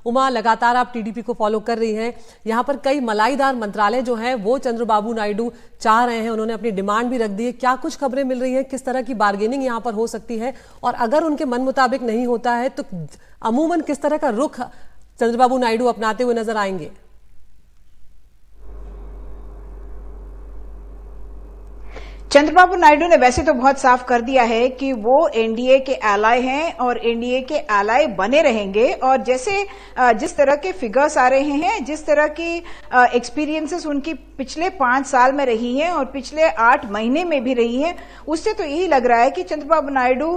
उमा, लगातार आप टीडीपी को फॉलो कर रही हैं, यहाँ पर कई मलाईदार मंत्रालय जो हैं वो चंद्रबाबू नायडू चाह रहे हैं, उन्होंने अपनी डिमांड भी रख दी है। क्या कुछ खबरें मिल रही हैं, किस तरह की बार्गेनिंग यहाँ पर हो सकती है, और अगर उनके मन मुताबिक नहीं होता है तो अमूमन किस तरह का रुख चंद्रबाबू नायडू अपनाते हुए नजर आएंगे? चंद्रबाबू नायडू ने वैसे तो बहुत साफ कर दिया है कि वो एनडीए के एलाय हैं और एनडीए के एलाय बने रहेंगे। और जैसे जिस तरह के फिगर्स आ रहे हैं, जिस तरह की एक्सपीरियंसेस उनकी पिछले 5 साल में रही हैं और पिछले 8 महीने में भी रही हैं, उससे तो यही लग रहा है कि चंद्रबाबू नायडू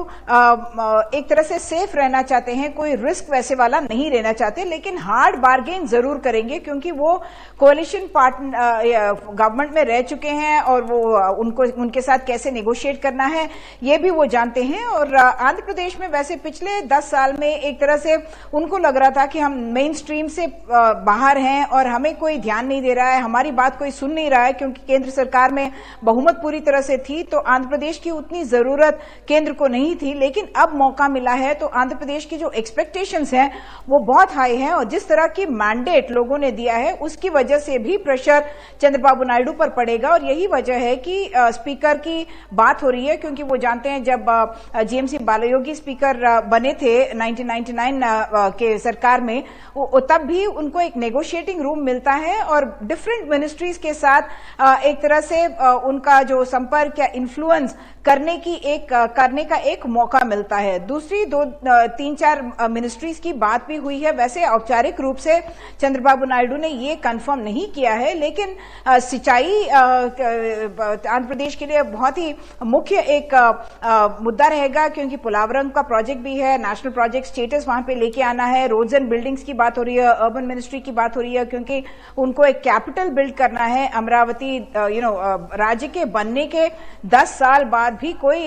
एक तरह से सेफ रहना चाहते हैं, कोई रिस्क वैसे वाला नहीं लेना चाहते, लेकिन हार्ड बार्गेन जरूर करेंगे क्योंकि वो कोalition पार्टनर गवर्नमेंट में रह चुके हैं और वो उनके साथ कैसे नेगोशिएट करना है ये भी वो जानते हैं। और आंध्र प्रदेश में वैसे पिछले 10 साल में एक तरह से उनको लग रहा था कि हम मेन स्ट्रीम से बाहर हैं और हमें कोई ध्यान नहीं दे रहा है, हमारी बात कोई सुन नहीं रहा है, क्योंकि केंद्र सरकार में बहुमत पूरी तरह से थी, तो आंध्र प्रदेश की उतनी जरूरत केंद्र को नहीं थी। लेकिन अब मौका मिला है तो आंध्र प्रदेश की जो एक्सपेक्टेशंस हैं वो बहुत हाई हैं और जिस तरह की मैंडेट लोगों ने दिया है उसकी वजह से भी प्रेशर चंद्रबाबू नायडू पर पड़ेगा। और यही वजह है कि स्पीकर की बात हो रही है, क्योंकि वो जानते हैं जब जेएमसी बालायोगी स्पीकर बने थे 1999 के सरकार में, तब भी उनको एक नेगोशिएटिंग रूम मिलता है और डिफरेंट मिनिस्ट्रीज के साथ एक तरह से उनका जो संपर्क या इन्फ्लुएंस करने का एक मौका मिलता है। दूसरी 3-4 मिनिस्ट्रीज की बात भी हुई है। वैसे औपचारिक रूप से चंद्रबाबू नायडू ने ये कंफर्म नहीं किया है, लेकिन सिंचाई आंध्र प्रदेश के लिए बहुत ही मुख्य एक मुद्दा रहेगा, क्योंकि पोलावरम का प्रोजेक्ट भी है, नेशनल प्रोजेक्ट स्टेटस वहां पे लेके आना है। रोड्स एंड बिल्डिंग्स की बात हो रही है, अर्बन मिनिस्ट्री की बात हो रही है, क्योंकि उनको एक कैपिटल बिल्ड करना है। अमरावती राज्य के बनने के 10 साल बाद भी कोई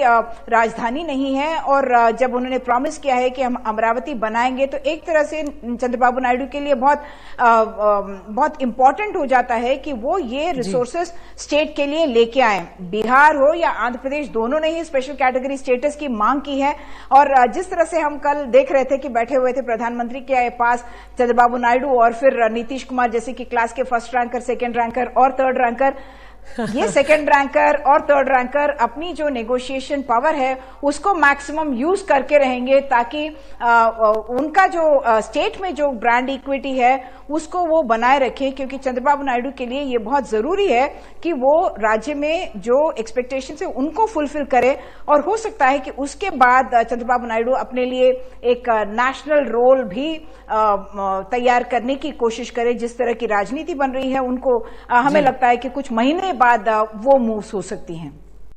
राजधानी नहीं है और जब उन्होंने प्रॉमिस किया है कि हम अमरावती बनाएंगे तो एक तरह से चंद्रबाबू नायडू के लिए बहुत इंपॉर्टेंट हो जाता है कि वो ये रिसोर्सेस स्टेट के लिए लेके आए। बिहार हो या आंध्र प्रदेश, दोनों ने ही स्पेशल कैटेगरी स्टेटस की मांग की है। और जिस तरह से हम कल देख रहे थे कि बैठे हुए थे प्रधानमंत्री के पास चंद्रबाबू नायडू और फिर नीतीश कुमार जैसे कि क्लास के फर्स्ट रैंकर, सेकेंड रैंकर और थर्ड रैंकर, ये सेकेंड रैंकर और थर्ड रैंकर अपनी जो नेगोशिएशन पावर है उसको मैक्सिमम यूज करके रहेंगे, ताकि उनका जो स्टेट में जो ब्रांड इक्विटी है उसको वो बनाए रखें। क्योंकि चंद्रबाबू नायडू के लिए ये बहुत जरूरी है कि वो राज्य में जो एक्सपेक्टेशन है उनको फुलफिल करे, और हो सकता है कि उसके बाद चंद्रबाबू नायडू अपने लिए एक नेशनल रोल भी तैयार करने की कोशिश करे। जिस तरह की राजनीति बन रही है उनको हमें लगता है कि कुछ महीने बाद वो मूव्स हो सकती हैं।